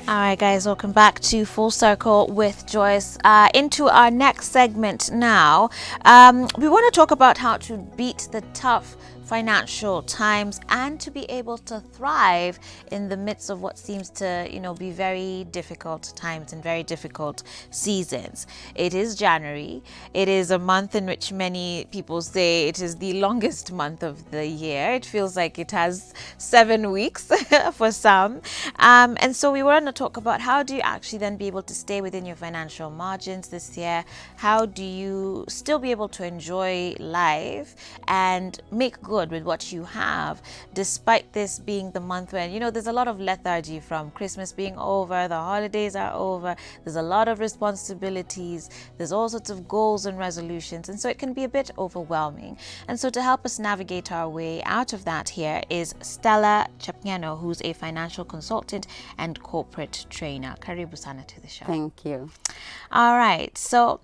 All right, guys, welcome back to Full Circle with Joyce. Into our next segment now. We want to talk about how to beat the tough financial times and to be able to thrive in the midst of what seems to, be very difficult times and very difficult seasons. It is January. It is a month in which many people say it is the longest month of the year. It feels like it has 7 weeks for some. And so we want to talk about how do you actually then be able to stay within your financial margins this year? How do you still be able to enjoy life and make good with what you have, despite this being the month when, there's a lot of lethargy from Christmas being over, the holidays are over, there's a lot of responsibilities, there's all sorts of goals and resolutions, and so it can be a bit overwhelming. And so to help us navigate our way out of that here is Stella Chapniano, who's a financial consultant and corporate trainer. Karibu sana to the show. Thank you. All right. So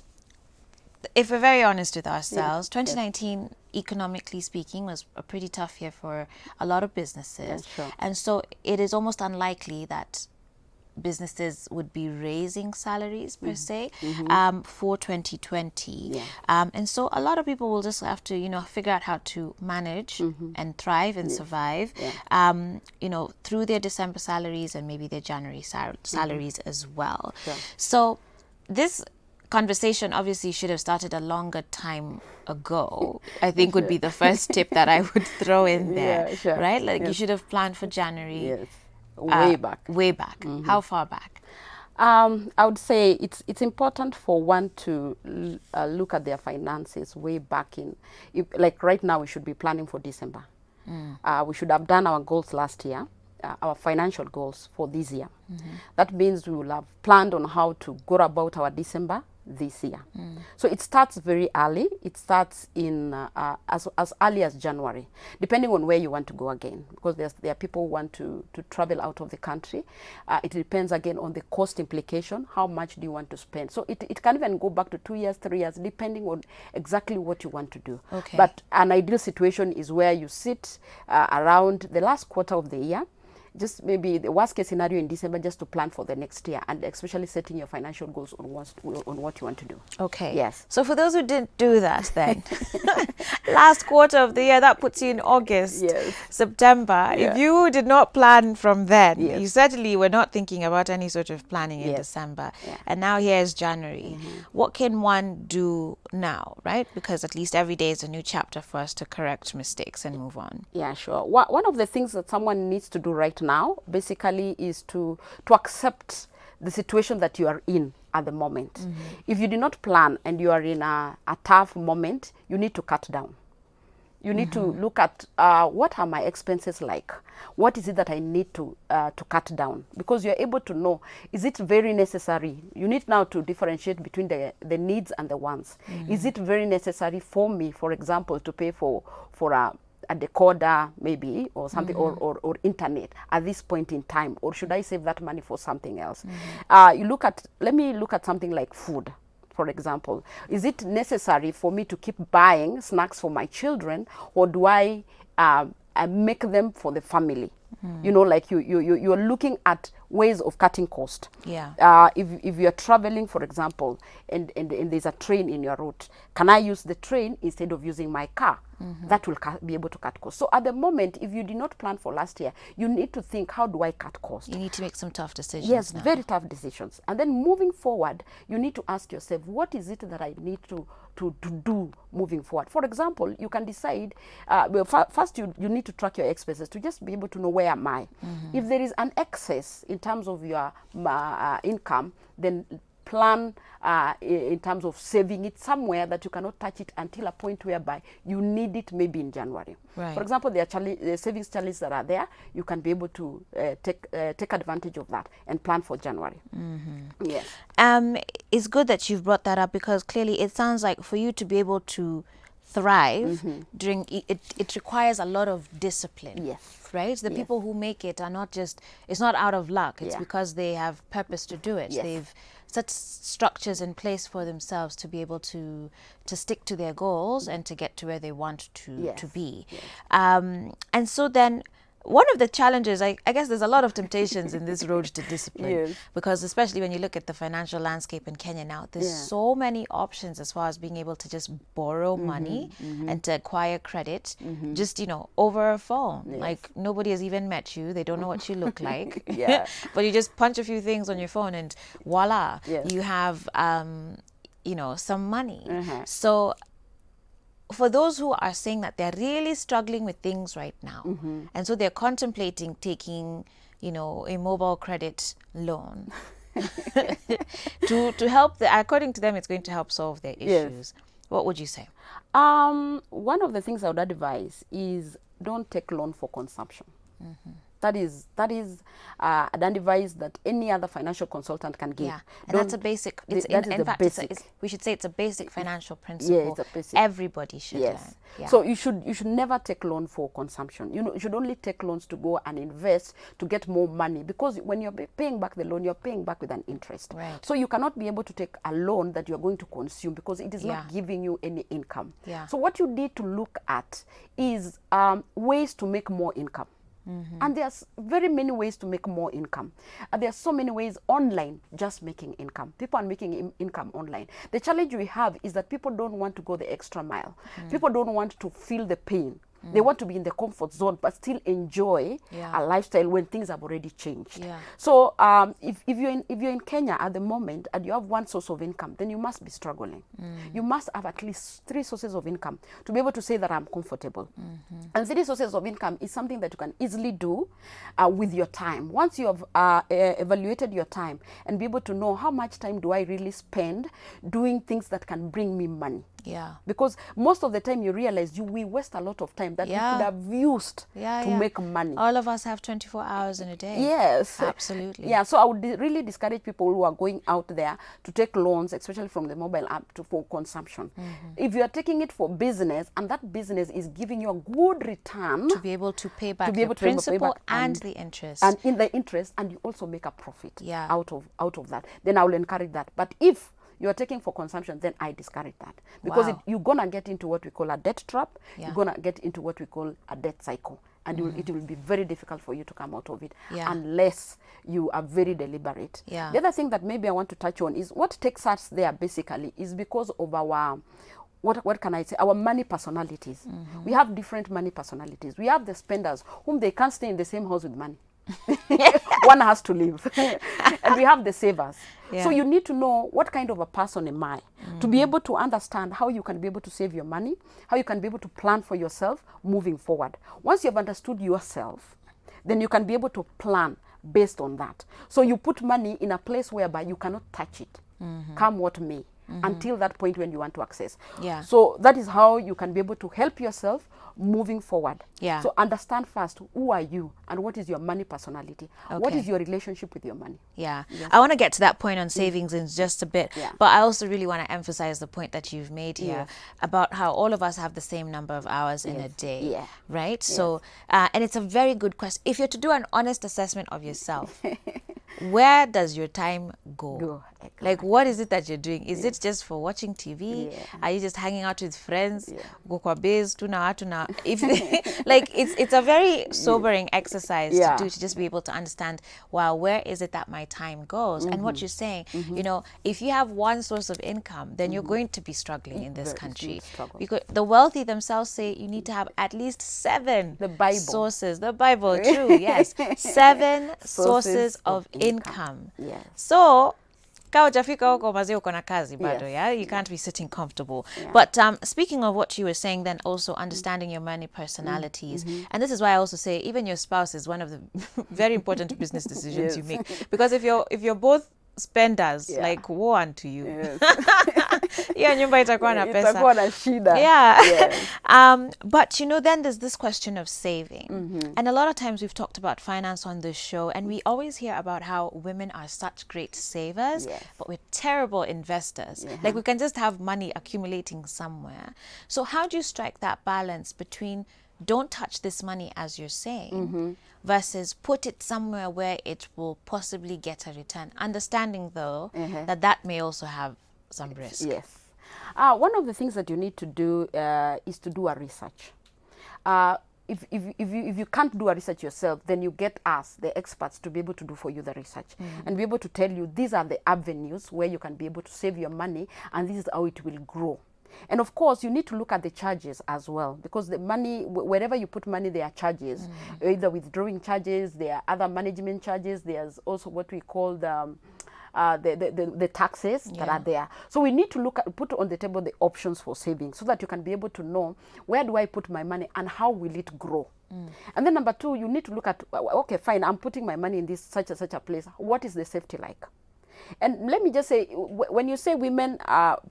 if we're very honest with ourselves, Yes, 2019, economically speaking, was a pretty tough year for a lot of businesses. Yes, sure. And so it is almost unlikely that businesses would be raising salaries per se for 2020. Yeah. And so a lot of people will just have to, figure out how to manage and thrive and survive, through their December salaries and maybe their January salaries as well. Sure. So this conversation obviously should have started a longer time ago, I think would be the first tip that I would throw in there. Yeah, sure. Right? Like you Yes. should have planned for January. Yes. Way back. Way back. How far back? I would say it's important for one to look at their finances way back in. Like right now, we should be planning for December. We should have done our goals last year, our financial goals for this year. That means we will have planned on how to go about our December this year. So it starts very early. It starts in as early as January, depending on where you want to go again, because there are people who want to travel out of the country. It depends again on the cost implication. How much do you want to spend? So it can even go back to 2 years, 3 years, depending on exactly what you want to do. Okay. But an ideal situation is where you sit around the last quarter of the year, just maybe the worst case scenario in December, just to plan for the next year, and especially setting your financial goals on what you want to do. Okay. Yes. So for those who didn't do that then, last quarter of the year, that puts you in August, Yes. September. Yeah. If you did not plan from then, Yes. you certainly were not thinking about any sort of planning in Yes. December. Yeah. And now here's January. What can one do now, right? Because at least every day is a new chapter for us to correct mistakes and move on. Yeah, sure. One of the things that someone needs to do right now, basically, is to accept the situation that you are in at the moment. If you did not plan and you are in a tough moment, you need to cut down. You need to look at what are my expenses like? What is it that I need to cut down? Because you're able to know, is it very necessary? You need now to differentiate between the needs and the wants. Is it very necessary for me, for example, to pay for a decoder maybe, or something, or internet at this point in time, or should I save that money for something else? Let me look at something like food. For example, is it necessary for me to keep buying snacks for my children, or do I make them for the family? Like you're looking at ways of cutting cost. Yeah. If you're traveling, for example, and there's a train in your route, can I use the train instead of using my car? That will be able to cut costs. So at the moment, if you did not plan for last year, you need to think, how do I cut cost? You need to make some tough decisions. Yes, now. very tough decisions. And then moving forward, you need to ask yourself, what is it that I need to do moving forward? For example, you can decide, first you need to track your expenses to just be able to know, where am I? If there is an excess in terms of your income, then plan in terms of saving it somewhere that you cannot touch it until a point whereby you need it, maybe in January. Right. For example, there are savings challenges that are there. You can be able to take advantage of that and plan for January. Yes. It's good that you've brought that up, because clearly it sounds like for you to be able to thrive during it requires a lot of discipline. Yes. Right? The Yes. people who make it are not just, it's not out of luck. It's Yeah. because they have purpose to do it. Yes. They've set structures in place for themselves to be able to stick to their goals and to get to where they want to Yes. be. Yes. And so then one of the challenges, I guess there's a lot of temptations in this road to discipline. Yes. Because especially when you look at the financial landscape in Kenya now, there's so many options as far as being able to just borrow money and to acquire credit, just, over a phone. Yes. Like, nobody has even met you. They don't know what you look like. Yeah. But you just punch a few things on your phone and voila, Yes. you have, some money. So For those who are saying that they're really struggling with things right now, and so they're contemplating taking, a mobile credit loan to help, according to them, it's going to help solve their issues. What would you say? one of the things I would advise is don't take loan for consumption. That is an advice that any other financial consultant can give. Yeah, and that's a basic. It's that is in the fact, basic. we should say it's a basic financial principle. It's a basic. Everybody should learn. Yeah. So you should never take loan for consumption. You should only take loans to go and invest to get more money, because when you're paying back the loan, you're paying back with an interest. Right. So you cannot be able to take a loan that you're going to consume because it is not giving you any income. Yeah. So what you need to look at is ways to make more income. And there's very many ways to make more income. There are so many ways online just making income. People are making income online. The challenge we have is that people don't want to go the extra mile. People don't want to feel the pain. They want to be in the comfort zone but still enjoy a lifestyle when things have already changed. So if you're in Kenya at the moment and you have one source of income, then you must be struggling. You must have at least 3 sources of income to be able to say that I'm comfortable. And 3 sources of income is something that you can easily do with your time. Once you have evaluated your time and be able to know how much time do I really spend doing things that can bring me money. Yeah. Because most of the time you realize we waste a lot of time that we could have used to make money. All of us have 24 hours in a day. Yes. Absolutely. Yeah, so I would really discourage people who are going out there to take loans, especially from the mobile app, for consumption. If you are taking it for business and that business is giving you a good return, to be able to pay back the principal and the interest. And in the interest, and you also make a profit out of that, then I will encourage that. But if you're taking for consumption, then I discourage that. Because you're going to get into what we call a debt trap. You're going to get into what we call a debt cycle. And it will be very difficult for you to come out of it unless you are very deliberate. The other thing that maybe I want to touch on is what takes us there basically is because of our, what can I say, our money personalities. We have different money personalities. We have the spenders whom they can't stay in the same house with money. One has to live. And we have the savers. So you need to know what kind of a person am I to be able to understand how you can be able to save your money, how you can be able to plan for yourself moving forward. Once you've understood yourself, then you can be able to plan based on that. So you put money in a place whereby you cannot touch it, come what may, until that point when you want to access. So that is how you can be able to help yourself moving forward. So understand first, who are you and what is your money personality? What is your relationship with your money? I want to get to that point on savings in just a bit, but I also really want to emphasize the point that you've made here about how all of us have the same number of hours in a day, right? So, and it's a very good question. If you're to do an honest assessment of yourself, where does your time go? Like, what is it that you're doing? Is it just for watching TV? Are you just hanging out with friends? Go kwa base, tuna watu na. If like, it's a very sobering exercise to do, to just be able to understand, wow, where is it that my time goes? And what you're saying, if you have one source of income, then you're going to be struggling in this country. Because the wealthy themselves say you need to have at least 7 sources. The Bible, true, yes. 7 sources of income. So, kaujafika huko mazee uko na kazi bado, you can't be sitting comfortable. But speaking of what you were saying, then also understanding your money personalities, and this is why I also say even your spouse is one of the very important business decisions you make, because if you're both spenders, like, woe unto you. Hiyo nyumba itakuwa na pesa. Itakuwa na shida. But then there's this question of saving. And a lot of times we've talked about finance on this show, and we always hear about how women are such great savers, but we're terrible investors. Like, we can just have money accumulating somewhere. So how do you strike that balance between don't touch this money, as you're saying, versus put it somewhere where it will possibly get a return, understanding though that may also have some risk? One of the things that you need to do is to do a research. if you can't do a research yourself, then you get us, the experts, to be able to do for you the research and be able to tell you these are the avenues where you can be able to save your money, and this is how it will grow. And of course, you need to look at the charges as well, because the money, wherever you put money, there are charges, either withdrawing charges, there are other management charges, there's also what we call the taxes that are there. So we need to put on the table the options for saving, so that you can be able to know, where do I put my money and how will it grow? And then number two, you need to look at, okay, fine, I'm putting my money in this such a place. What is the safety like? And let me just say, when you say women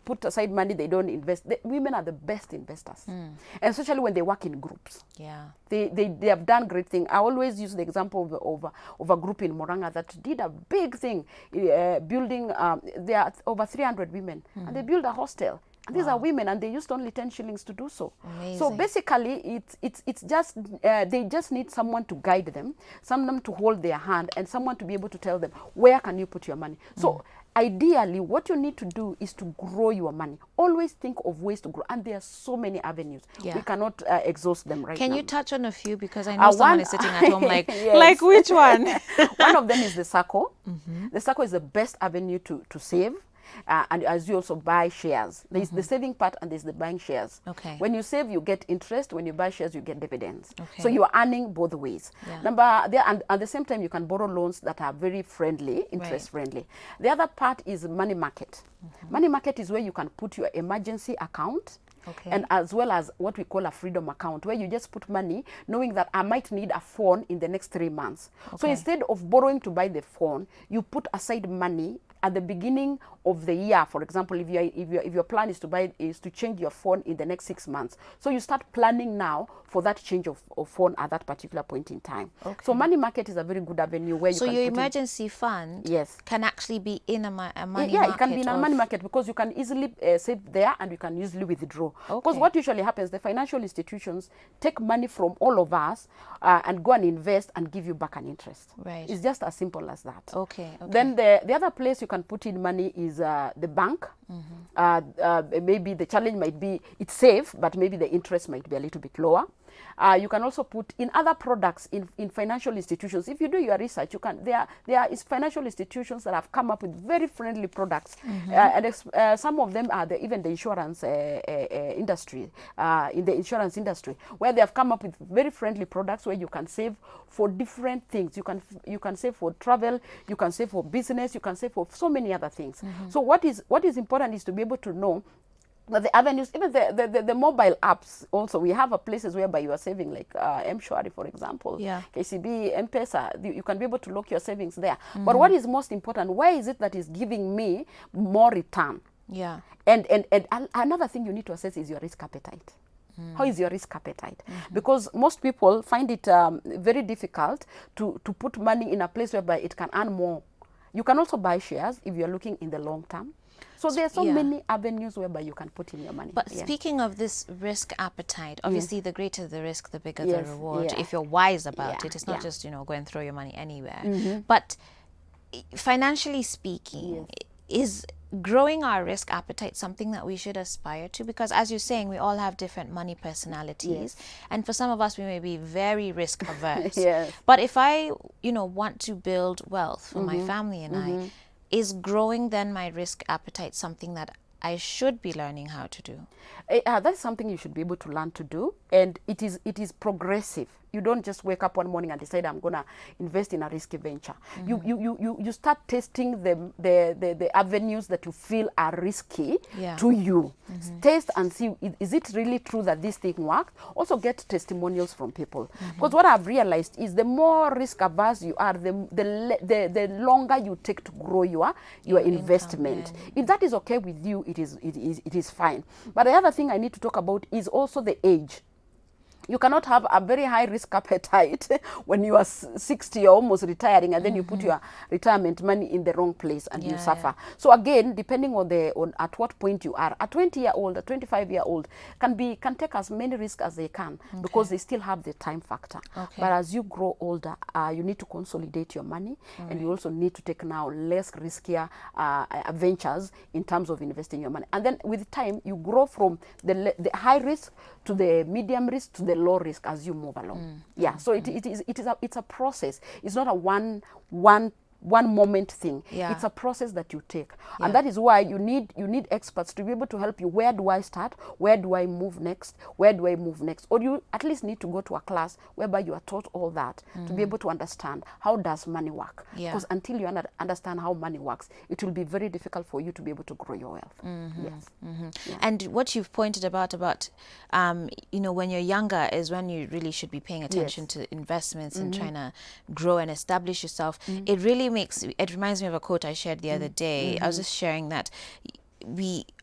put aside money, they don't invest, women are the best investors. And especially when they work in groups. Yeah. They have done great things. I always use the example of a group in Moranga that did a big thing, building, there are over 300 women, and they built a hostel. And these are women, and they used only 10 shillings to do so. Amazing. So basically, it's just, they just need someone to guide them, someone to hold their hand, and someone to be able to tell them, where can you put your money? So ideally, what you need to do is to grow your money. Always think of ways to grow, and there are so many avenues. Yeah. We cannot exhaust them right now. Can you touch on a few? Because I know someone is sitting at home like, Yes. like which one? One of them is the SACCO. The SACCO is the best avenue to save. And as you also buy shares, there's the saving part and there's the buying shares. Okay. When you save, you get interest. When you buy shares, you get dividends. Okay. So you are earning both ways. Yeah. And at the same time, you can borrow loans that are very friendly, interest friendly. The other part is money market. Money market is where you can put your emergency account. Okay. And as well as what we call a freedom account, where you just put money knowing that I might need a phone in the next 3 months. Okay. So instead of borrowing to buy the phone, you put aside money at the beginning of the year. For example, if your plan is to change your phone in the next 6 months, so you start planning now for that change of phone at that particular point in time. Okay. So money market is a very good avenue where you so can your put emergency fund can actually be in a money market. Yeah, it can be in a money market, because you can easily save there and you can easily withdraw. Because what usually happens, the financial institutions take money from all of us and go and invest and give you back an interest. Right. It's just as simple as that. Okay. Then the other place you can put in money is the bank. Maybe the challenge might be it's safe, but maybe the interest might be a little bit lower. You can also put in other products in financial institutions. If you do your research, you can. There is financial institutions that have come up with very friendly products, and some of them are even the insurance industry. In the insurance industry, where they have come up with very friendly products where you can save for different things. You can save for travel, you can save for business, you can save for so many other things. So what is important is to be able to know that the avenues, even the mobile apps also, we have places whereby you are saving, like M-Shwari, for example, KCB, M-Pesa, you can be able to lock your savings there. But what is most important, where is it that is giving me more return? Yeah. And another thing you need to assess is your risk appetite. How is your risk appetite? Because most people find it very difficult to put money in a place whereby it can earn more. You can also buy shares if you're looking in the long term. So there are so many avenues whereby you can put in your money. But speaking of this risk appetite, obviously the greater the risk, the bigger the reward. If you're wise about it, it's not just, go and throw your money anywhere. But financially speaking, is growing our risk appetite something that we should aspire to? Because as you're saying, we all have different money personalities. And for some of us, we may be very risk averse. But if I, want to build wealth for my family and I, is growing then my risk appetite something that I should be learning how to do? That's something you should be able to learn to do, and it is progressive. You don't just wake up one morning and decide I'm gonna invest in a risky venture. You start testing the avenues that you feel are risky to you. Test and see, is it really true that this thing worked? Also get testimonials from people. Because what I've realized is the more risk averse you are, the longer you take to grow your investment. If that is okay with you, it is fine. But the other thing I need to talk about is also the age. You cannot have a very high risk appetite when you are 60 or almost retiring, and then you put your retirement money in the wrong place and you suffer. So again, depending on at what point you are, a 20-year-old, a 25-year-old can take as many risks as they can because they still have the time factor. But as you grow older, you need to consolidate your money, and you also need to take now less riskier ventures in terms of investing your money. And then with time, you grow from the high risk to the medium risk to the low risk as you move along. Yeah, so it's a process. It's not a one moment thing. Yeah. It's a process that you take, Yeah. and that is why you need experts to be able to help you. Where do I start? Where do I move next? Where do I move next? Or you at least need to go to a class whereby you are taught all that to be able to understand how does money work. Yeah. Because until you understand how money works, it will be very difficult for you to be able to grow your wealth. Yes. Yeah. And what you've pointed about when you're younger is when you really should be paying attention to investments and trying to grow and establish yourself. It really it reminds me of a quote I shared the other day. I was just sharing that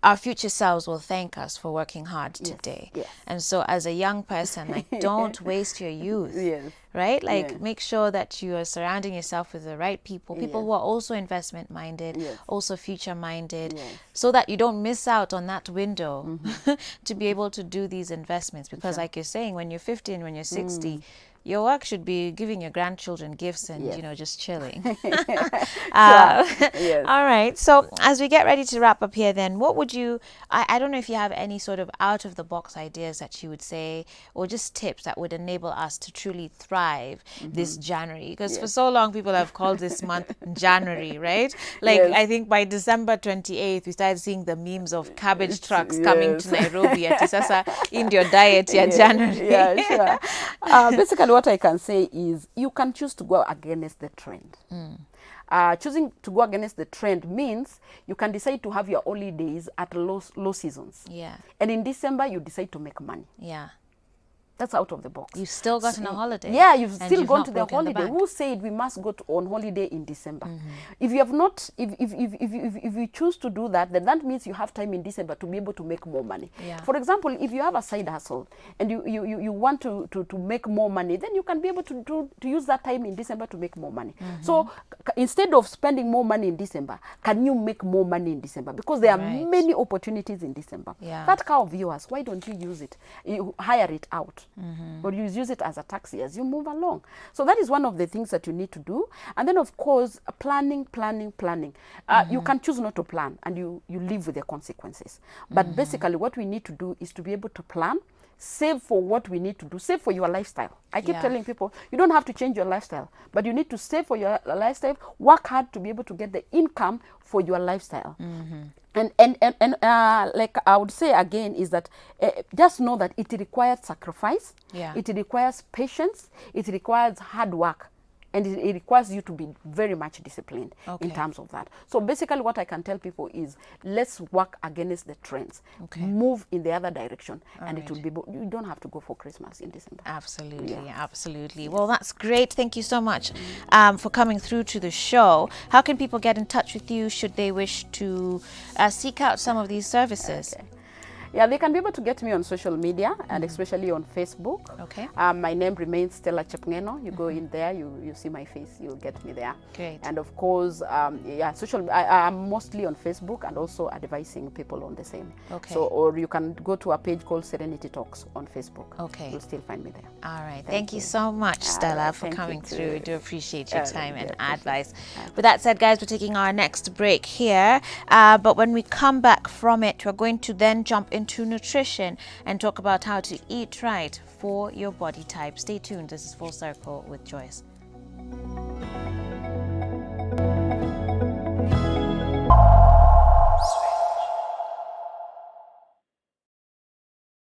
our future selves will thank us for working hard today. Yes. And so as a young person, like, don't waste your youth. Yes. Right? Like, Yes. make sure that you are surrounding yourself with the right people who are also investment minded, Yes. also future minded, Yes. so that you don't miss out on that window to be able to do these investments. Because like you're saying, when you're 50 and when you're 60, your work should be giving your grandchildren gifts and, just chilling. Yes. All right. So as we get ready to wrap up here, then what would you, I don't know if you have any sort of out of the box ideas that you would say, or just tips that would enable us to truly thrive this January? Because for so long, people have called this month January, right? Like, Yes. I think by December 28th, we started seeing the memes of cabbage trucks coming to Nairobi at Isasa Indio Diet, January. Yeah, sure. Basically, what I can say is you can choose to go against the trend. Choosing to go against the trend means you can decide to have your holidays at low seasons. Yeah. And in December, you decide to make money. Yeah. That's out of the box. You've still gotten a holiday. Yeah, you've and still you've gone not to the broken holiday. bank. Who said we must go on holiday in December? If you have not, if you choose to do that, then that means you have time in December to be able to make more money. Yeah. For example, if you have a side hustle and you want to make more money, then you can be able to use that time in December to make more money. So instead of spending more money in December, can you make more money in December? Because there are Right. many opportunities in December. Yeah. That car of yours, why don't you use it? You hire it out, or you use it as a taxi as you move along. So that is one of the things that you need to do. And then, of course, planning. You can choose not to plan, and you live with the consequences. But basically, what we need to do is to be able to plan, save for what we need to do, save for your lifestyle. I keep Yeah. telling people, you don't have to change your lifestyle, but you need to save for your lifestyle, work hard to be able to get the income for your lifestyle. And like I would say again is that just know that it requires sacrifice, Yeah. it requires patience, it requires hard work, and it requires you to be very much disciplined Okay. in terms of that. So basically what I can tell people is let's work against the trends, Okay. move in the other direction, and right. it will be, you don't have to go for Christmas in December. Absolutely, Yeah. absolutely. Well, that's great. Thank you so much for coming through to the show. How can people get in touch with you should they wish to seek out some of these services? Okay. Yeah, they can be able to get me on social media, and especially on Facebook. Okay. My name remains Stella Chepngeno. You go in there, you see my face, you'll get me there. Great. And of course, I'm mostly on Facebook and also advising people on the same. Okay. So, or you can go to a page called Serenity Talks on Facebook. Okay. You'll still find me there. All right. Thank you so much, Stella, right. for Thank you coming too. through. We do appreciate your time and yeah, advice. With that said, guys, we're taking our next break here. But when we come back from it, we're going to then jump into nutrition and talk about how to eat right for your body type. Stay tuned. This is Full Circle with Joyce.